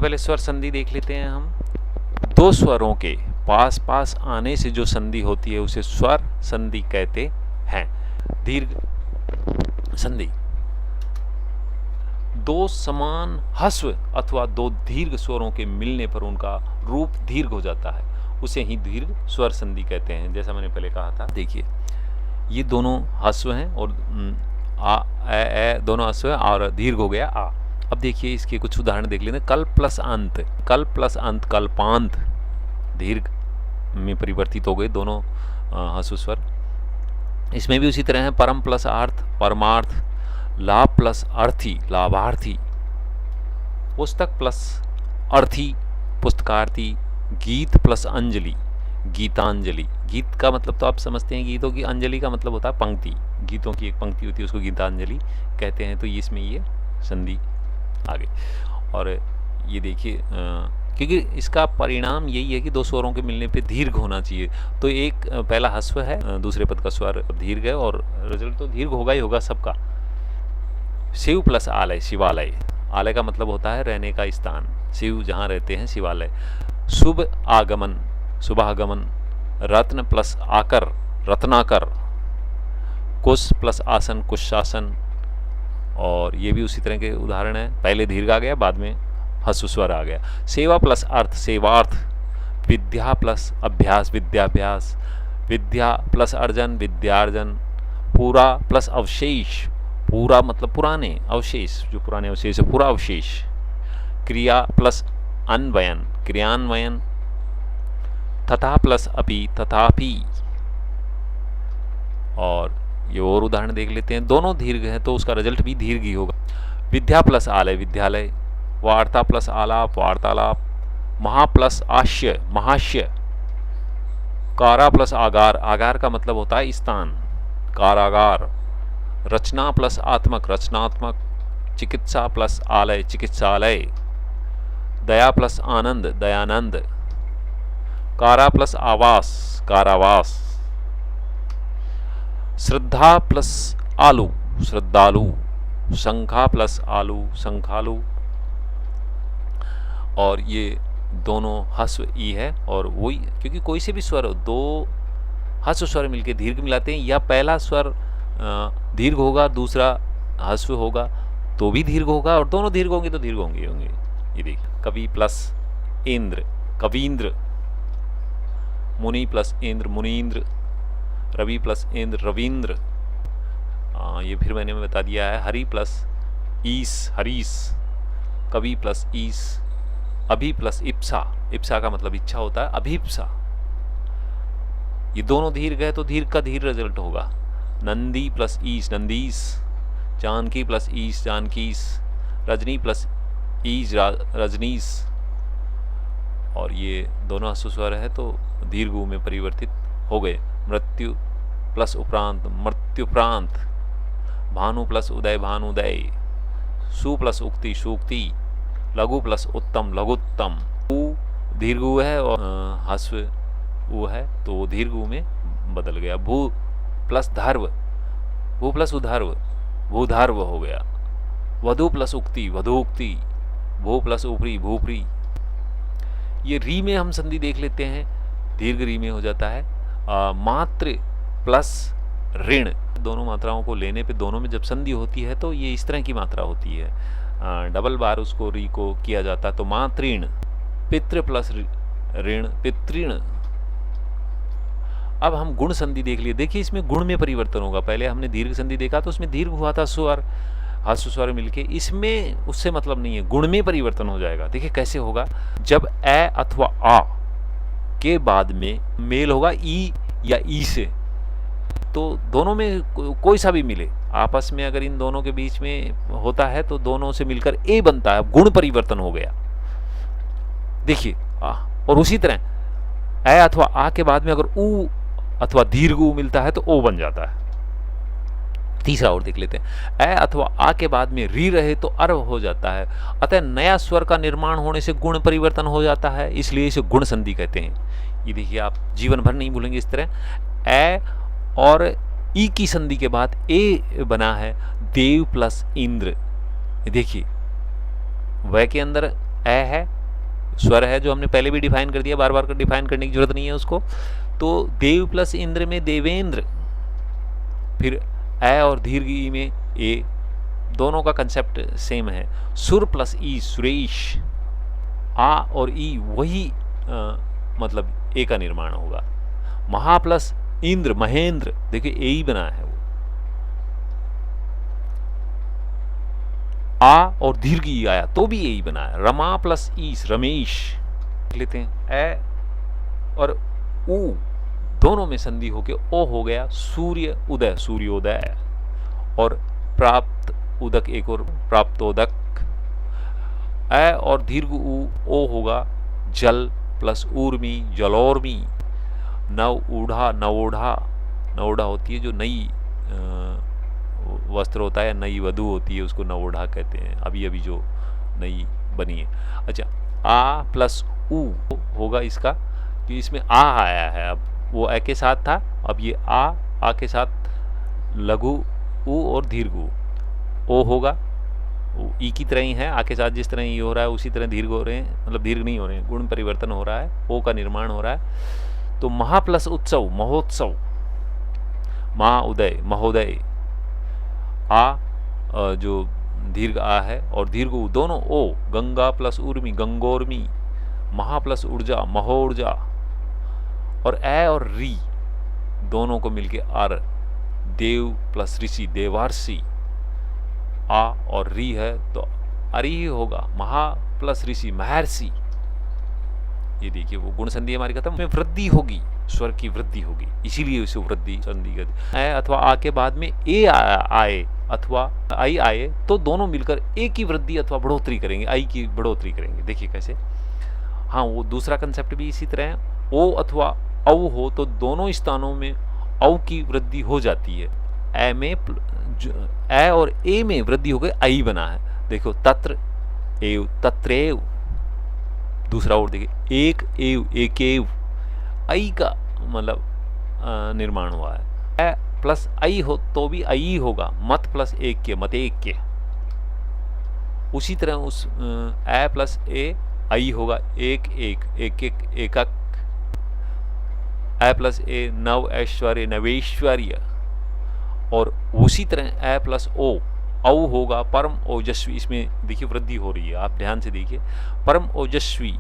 पहले स्वर संधि देख लेते हैं हम। दो स्वरों के पास पास आने से जो संधि होती है उसे स्वर संधि कहते हैं। दीर्घ संधि, दो समान ह्रस्व अथवा दो दीर्घ स्वरों के मिलने पर उनका रूप दीर्घ हो जाता है, उसे ही दीर्घ स्वर संधि कहते हैं। जैसा मैंने पहले कहा था, देखिए ये दोनों ह्रस्व हैं और आ ए दोनों ह्रस्व है और दीर्घ हो गया आ। अब देखिए इसके कुछ उदाहरण देख लेते हैं। कल प्लस अंत, कल प्लस अंत कल्पांत, दीर्घ में परिवर्तित हो गए दोनों ह्रस्व स्वर। इसमें भी उसी तरह है। परम प्लस अर्थ परमार्थ, लाभ प्लस अर्थी लाभार्थी, पुस्तक प्लस अर्थी पुस्तकार्थी, गीत प्लस अंजलि गीतांजलि। गीत का मतलब तो आप समझते हैं, गीतों की अंजलि का मतलब होता है पंक्ति, गीतों की एक पंक्ति होती है उसको गीतांजलि कहते हैं। तो ये इसमें ये संधि आ गई। और ये देखिए क्योंकि इसका परिणाम यही है कि दो स्वरों के मिलने पे दीर्घ होना चाहिए। तो एक पहला ह्रस्व है, दूसरे पद का स्वर दीर्घ है और रिजल्ट तो दीर्घ होगा ही होगा सबका। शिव प्लस आलय शिवालय, आलय का मतलब होता है रहने का स्थान, शिव जहाँ रहते हैं शिवालय। शुभ आगमन शुभागमन, रत्न प्लस आकर रत्नाकर, कुश प्लस आसन कुशासन। और ये भी उसी तरह के उदाहरण है, पहले दीर्घ आ गया बाद में ह्रस्व स्वर आ गया। सेवा प्लस अर्थ सेवार्थ, विद्या प्लस अभ्यास विद्याभ्यास, विद्या प्लस अर्जन विद्यार्जन, पूरा प्लस अवशेष, पूरा मतलब पुराने, अवशेष जो पुराने अवशेष है पूरा अवशेष, क्रिया प्लस अन्वयन क्रियान्वयन, तथा प्लस अपि तथापि। और ये और उदाहरण देख लेते हैं। दोनों दीर्घ हैं तो उसका रिजल्ट भी दीर्घ ही होगा। विद्या प्लस आलय विद्यालय, वार्ता प्लस आलाप वार्तालाप, महा प्लस आश्य महाश्य, कारा प्लस आगार, आगार का मतलब होता है स्थान कारागार, रचना प्लस आत्मक रचनात्मक, चिकित्सा प्लस आलय चिकित्सालय, दया प्लस आनंद दयानंद, कारा प्लस आवास कारावास, श्रद्धा प्लस आलू श्रद्धालु, शंखा प्लस आलू शंखालु। और ये दोनों ह्रस्व ई है और वही, क्योंकि कोई से भी स्वर दो ह्रस्व स्वर मिलके दीर्घ मिलाते हैं, या पहला स्वर दीर्घ होगा दूसरा ह्रस्व होगा तो भी दीर्घ होगा, और दोनों दीर्घ होंगे तो दीर्घ होंगे। ये देखिए कवि प्लस इंद्र कवींद्र, मुनि प्लस इंद्र मुनीन्द्र, रवि प्लस इंद्र रवींद्र। ये फिर मैंने बता दिया है। हरि प्लस ईस हरीश, कवि प्लस ईस, अभि प्लस इप्सा, इप्सा का मतलब इच्छा होता है अभिप्सा। ये दोनों दीर्घ है तो दीर्घ का दीर्घ रिजल्ट होगा। नंदी प्लस ईस नंदीस, जानकी प्लस ईस जानकीस, रजनी प्लस ईज रजनीस। और ये दोनों ह्रस्व स्वर है तो दीर्घ में परिवर्तित हो गए। मृत्यु प्लस उपरांत मृत्युप्रांत, भानु प्लस उदय भानुदय, सु प्लस उक्ति सूक्ति, लघु प्लस उत्तम लघुत्तम। उ दीर्घ है और ह्रस्व उ है तो वो दीर्घ में बदल गया। भू प्लस धर्व भू प्लस उधर्व भूधर्व हो गया। वधु प्लस उक्ति वधुक्ति, भू प्लस ऊपरी भूपरी। ये री में हम संधि देख लेते हैं, दीर्घ री में हो जाता है। मात्र प्लस ऋण, दोनों मात्राओं को लेने पे दोनों में जब संधि होती है तो ये इस तरह की मात्रा होती है, डबल बार उसको री को किया जाता है तो मातृण। पितृ प्लस ऋण पितृण। अब हम गुण संधि देख लिए। देखिए इसमें गुण में परिवर्तन होगा। पहले हमने दीर्घ संधि देखा तो उसमें दीर्घ हुआ था स्वर ह्रस्व स्वर मिलके, इसमें उससे मतलब नहीं है, गुण में परिवर्तन हो जाएगा। देखिए कैसे होगा, जब ए अथवा आ के बाद में मेल होगा ई या ई से, तो दोनों में कोई सा भी मिले आपस में, अगर इन दोनों के बीच में होता है तो दोनों से मिलकर ए बनता है, गुण परिवर्तन हो गया। देखिए और उसी तरह ए अथवा आ के बाद में अगर ऊ अथवा दीर्घ ऊ मिलता है तो ओ बन जाता है। तीसरा और देख लेते हैं। ए अथवा आ के बाद में री रहे तो अर हो जाता है, अतः नया स्वर का निर्माण होने से गुण परिवर्तन हो जाता है, इसलिए इसे गुण संधि कहते हैं। ये देखिए आप जीवन भर नहीं भूलेंगे इस तरह। ए और ई की संधि के बाद ए बना है, देव प्लस इंद्र। देखिए वह के अंदर ए है, स्वर है जो हमने पहले भी डिफाइन कर दिया, बार बार डिफाइन करने की जरूरत नहीं है उसको। तो देव प्लस इंद्र में देवेंद्र, फिर ए और दीर्घ ई में ए, दोनों का कंसेप्ट सेम है। सुर प्लस ई सुरेश, आ और ई वही मतलब ए का निर्माण होगा। महा प्लस इंद्र महेंद्र, देखिए ए ही बना है वो। आ और दीर्घ ई आया तो भी ए ही बना है। रमा प्लस ईस रमेश लेते हैं। ए और ऊ दोनों में संधि होके ओ हो गया सूर्य उदय, सूर्योदय। और प्राप्त उदक एक और प्राप्तोदक। ए और दीर्घ ऊ ओ होगा जल प्लस ऊर्मी जलोर्मी। नव ऊढ़ा नवोढ़ा, नवोढ़ा होती है जो नई वस्त्र होता है, नई वधू होती है, उसको नवोढ़ा कहते हैं, अभी अभी जो नई बनी है। अच्छा, आ प्लस ऊ होगा इसका, कि इसमें आ आया है, अब वो ए के साथ था, अब ये आ के साथ लघु ऊ और दीर्घ ओ होगा। ई की तरह ही है, आ के साथ जिस तरह ये हो रहा है उसी तरह दीर्घ हो रहे हैं, मतलब दीर्घ नहीं हो रहे हैं, गुण परिवर्तन हो रहा है, ओ का निर्माण हो रहा है। तो महा प्लस उत्सव महोत्सव, महा उदय महोदय। आ जो दीर्घ आ है और दीर्घ ऊ दोनों ओ, गंगा प्लस उर्मी गंगोर्मी। महा प्लस ऊर्जा महोर्जा। और ए और री दोनों को मिलके आर, देव प्लस ऋषि देवार्षि। आ और री है तो अरि ही होगा, महा प्लस ऋषि महर्षि। ये देखिए वो गुण संधि हमारी खत्म, में वृद्धि होगी, स्वर की वृद्धि होगी, इसीलिए इसे वृद्धि संधि कहते हैं। अथवा आ के बाद में ए आए अथवा आई आए तो दोनों मिलकर ए की वृद्धि अथवा बढ़ोतरी करेंगे, आई की बढ़ोतरी करेंगे। देखिए कैसे, हाँ वो दूसरा कंसेप्ट भी इसी तरह है। ओ अथवा औ हो तो दोनों स्थानों में औ की वृद्धि हो जाती है। ए में ए और ए में वृद्धि हो गई, आई बना है। देखो तत्र एव तत्रेव, दूसरा और देखिए एक एव एकेव, आई का मतलब निर्माण हुआ है। ए प्लस आई हो तो भी आई होगा, मत प्लस एक के मत एक के। उसी तरह उस ए प्लस ए आई होगा, एक एक एक एक एकक। ए प्लस ए नव ऐश्वर्य नवेश्वर्य। और उसी तरह ए प्लस ओ औ होगा परम ओजस्वी, इसमें देखिए वृद्धि हो रही है, आप ध्यान से देखिए, परम ओजस्वी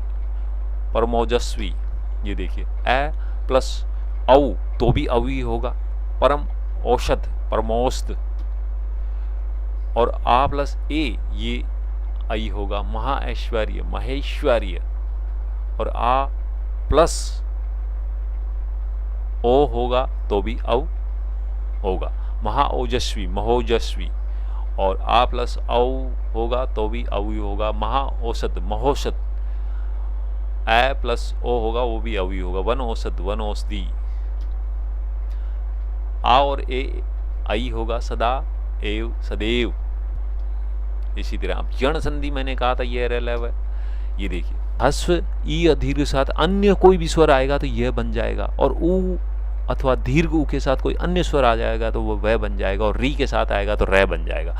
परमोजस्वी। ये देखिए ए प्लस औ तो भी अवी होगा, परम औषध परमोस्त। और आ प्लस ए ये आई होगा, महा ऐश्वर्य महेश्वर्य। और आ प्लस ओ होगा तो भी औ होगा, महा ओजस्वी महोजस्वी। और आ प्लस औ होगा तो भी अवी होगा, महा औषध महोषध। ए प्लस ओ होगा वो भी अवी होगा, वन औषध वन औषधि। आ और ए आई होगा, सदा एव सदैव। इसी तरह अब जन संधि मैंने कहा था ये रह। ये देखिए ह्रस्व ई दीर्घ के साथ अन्य कोई भी स्वर आएगा तो यह बन जाएगा, और ऊ अथवा दीर्घ ऊ के साथ कोई अन्य स्वर आ जाएगा तो वो वह बन जाएगा, और री के साथ आएगा तो रै बन जाएगा।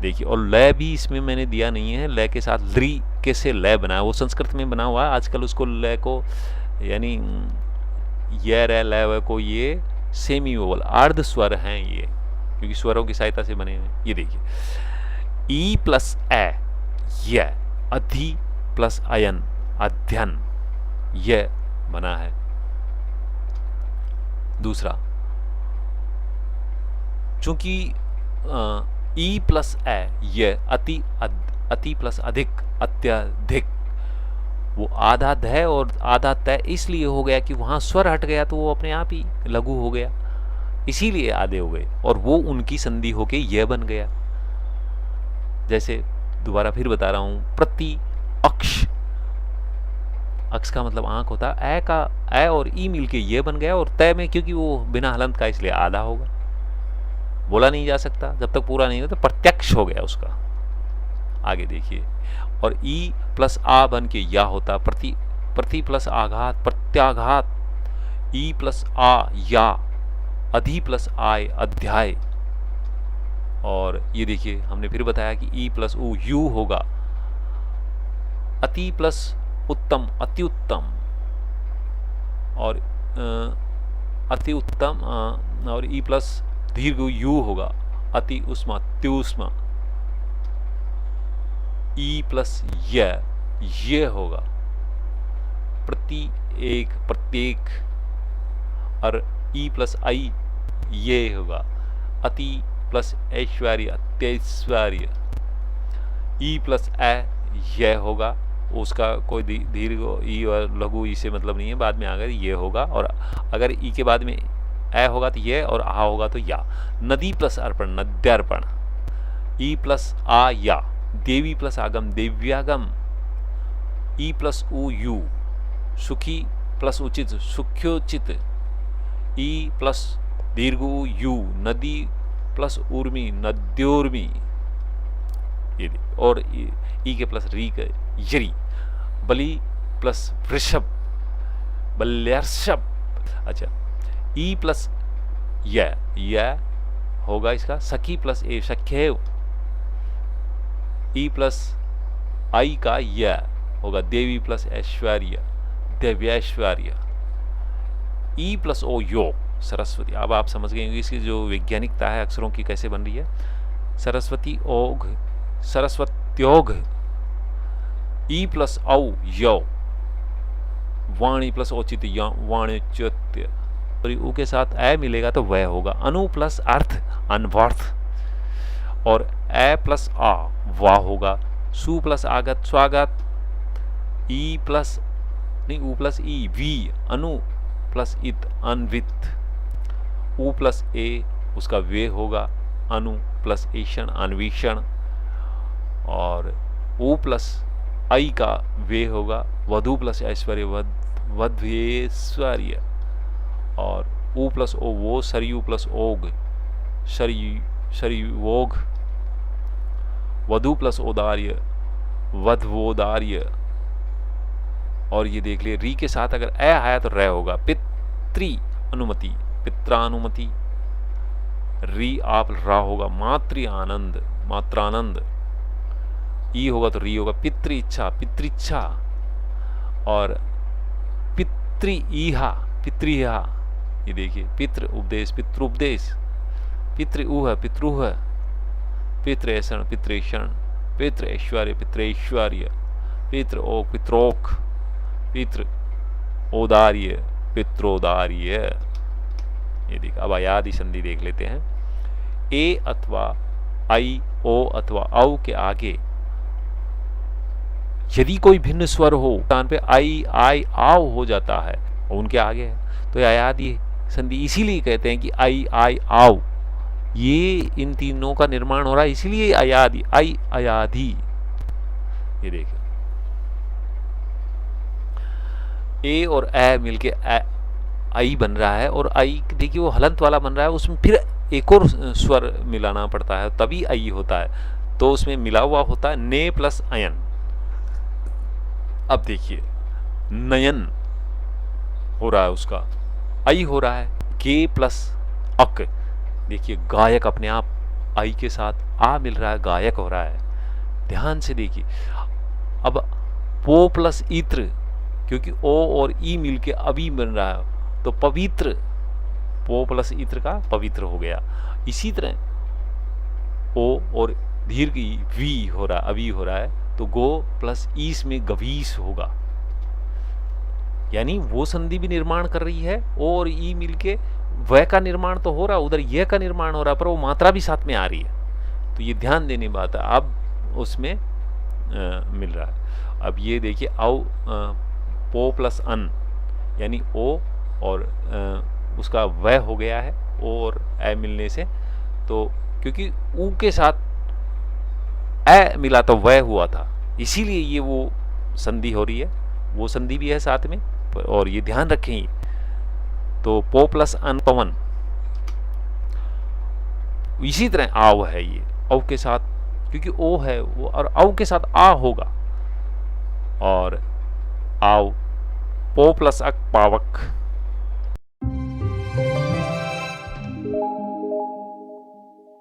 देखिए, और लय भी इसमें मैंने दिया नहीं है, लय के साथ री कैसे लय बना है, वो संस्कृत में बना हुआ है, आजकल उसको लय को यानी ये रै लय को ये सेमी वोवल अर्ध स्वर हैं ये, क्योंकि स्वरों की सहायता से बने हैं। ये देखिए ई प्लस ए य, अधि प्लस अयन अध्ययन, यह बना है। दूसरा, चूंकि ई प्लस ए यह अति प्लस अधिक अत्यधिक, वो आधा ध और आधा तय इसलिए हो गया कि वहां स्वर हट गया तो वो अपने आप ही लघु हो गया, इसीलिए आधे हो गए, और वो उनकी संधि होके यह बन गया। जैसे दोबारा फिर बता रहा हूं, प्रति अक्ष, अक्ष का मतलब आंख होता है, ए का ए और ई मिलके ये बन गया, और तय में क्योंकि वो बिना हलंत का इसलिए आधा होगा, बोला नहीं जा सकता जब तक पूरा नहीं होता, तो प्रत्यक्ष हो गया उसका। आगे देखिए, और ई प्लस आ बन के या होता, प्रति प्लस आघात प्रत्याघात, ई प्लस आ या, अधि प्लस आय अध्याय। और ये देखिए हमने फिर बताया कि ई प्लस ऊ यू होगा, अति प्लस उत्तम अति उत्तम, और अति उत्तम, और ई प्लस दीर्घ यू होगा, अति उष्मा अत्युष्मा, ई प्लस ये होगा प्रति एक प्रत्येक, और ई प्लस आई ये होगा अति प्लस ऐश्वर्य अत्यैश्वर्य, ई प्लस यह होगा, उसका कोई दीर्घ ई और लघु ई से मतलब नहीं है, बाद में अगर ये होगा, और अगर ई के बाद में होगा तो ये, और आ होगा तो या। नदी प्लस अर्पण नद्यार्पण, ई प्लस आ या, देवी प्लस आगम देव्यागम, ई प्लस उ यू, सुखी प्लस उचित सुख्योचित, ई प्लस दीर्घ यू, नदी प्लस उर्मी नद्योर्मी, ये और ई के प्लस री के यरी, बलि प्लस वृषभ बल्यर्षभ। अच्छा, ई प्लस यह होगा इसका, सखी प्लस ए सख्येव, ई प्लस आई का यह होगा, देवी प्लस ऐश्वर्य दिव्यैश्वर्य, ई प्लस ओ योग सरस्वती। अब आप समझ गए इसकी जो वैज्ञानिकता है अक्षरों की कैसे बन रही है। सरस्वती ओघ सरस्वत्योग, ई प्लस औ यौ, वाणी प्लस औचित्य वाणिच्योत्य, और ऊ के साथ ए मिलेगा तो वह होगा, अनु प्लस अर्थ अनवर्थ, और ए प्लस आ वाह होगा, सु प्लस आगत स्वागत, ई प्लस नहीं ऊ प्लस ई वी, अनु प्लस इत अनवित, ऊ प्लस ए उसका वे होगा, अनु प्लस ईषण अन्वेषण, और ऊ प्लस आई का वे होगा, वधु प्लस ऐश्वर्य वध्वेश्वर्य, और ऊ प्लस ओ वो, सरयू प्लस ओग शरीवोग, वधु प्लस औदार्य वध्वोदार्य, और ये देख लिए री के साथ अगर ए आया तो रे होगा, पितृ अनुमति पित्रानुमति, री आप रा होगा, मातृ आनंद मात्रानंद, ई होगा तो री होगा, पितृ इच्छा पितृच्छा, और पितृईहा पितृहा, ये देखिए पितृ उपदेश पितृपदेश, पितृऊह पितृह, पितृऐषण पितृषण, पितृ ऐश्वर्य पितृऐश्वर्य, पितृ ओक पित्रोक, पितृ औदार्य पित्रोदार्य। ये देख, अब आयादी संधि देख लेते हैं। ए अथवा आई ओ अथवा औ के आगे यदि कोई भिन्न स्वर हो, स्थान पे आई आई आओ हो जाता है और उनके आगे है, तो आयादी संधि इसीलिए कहते हैं कि आई आई आओ, ये इन तीनों का निर्माण हो रहा है, इसीलिए आयादी आई आयादी। ये देखिए ए और ए मिलके आई बन रहा है, और आई देखिए वो हलंत वाला बन रहा है, उसमें फिर एक और स्वर मिलाना पड़ता है तभी आई होता है, तो उसमें मिला हुआ होता है ने प्लस अयन। अब देखिए नयन हो रहा है, उसका आई हो रहा है, गे प्लस अक, देखिए गायक अपने आप आई के साथ आ मिल रहा है, गायक हो रहा है, ध्यान से देखिए। अब पो प्लस इत्र, क्योंकि ओ और ई मिलके अभी बन रहा है, तो पवित्र, पो प्लस इत्र का पवित्र हो गया। इसी तरह ओ और दीर्घ वी हो रहा है, अभी हो रहा है, तो गो प्लस ईस में गवीस होगा, यानी वो संधि भी निर्माण कर रही है, ओ और ई मिलके वह का निर्माण तो हो रहा है, उधर यह का निर्माण हो रहा है, पर वो मात्रा भी साथ में आ रही है, तो ये ध्यान देने बात है। अब उसमें मिल रहा है। अब ये देखिए औ पो प्लस अन, यानी ओ और उसका वह हो गया है, ओ और ए मिलने से, तो क्योंकि ऊ के साथ ए मिला तो वह हुआ था, इसीलिए ये वो संधि हो रही है, वो संधि भी है साथ में, और ये ध्यान रखें। तो पो प्लस अन पवन, इसी तरह आव है, ये औ के साथ क्योंकि ओ है वो, और औ के साथ आ होगा, और आव पो प्लस अक पावक,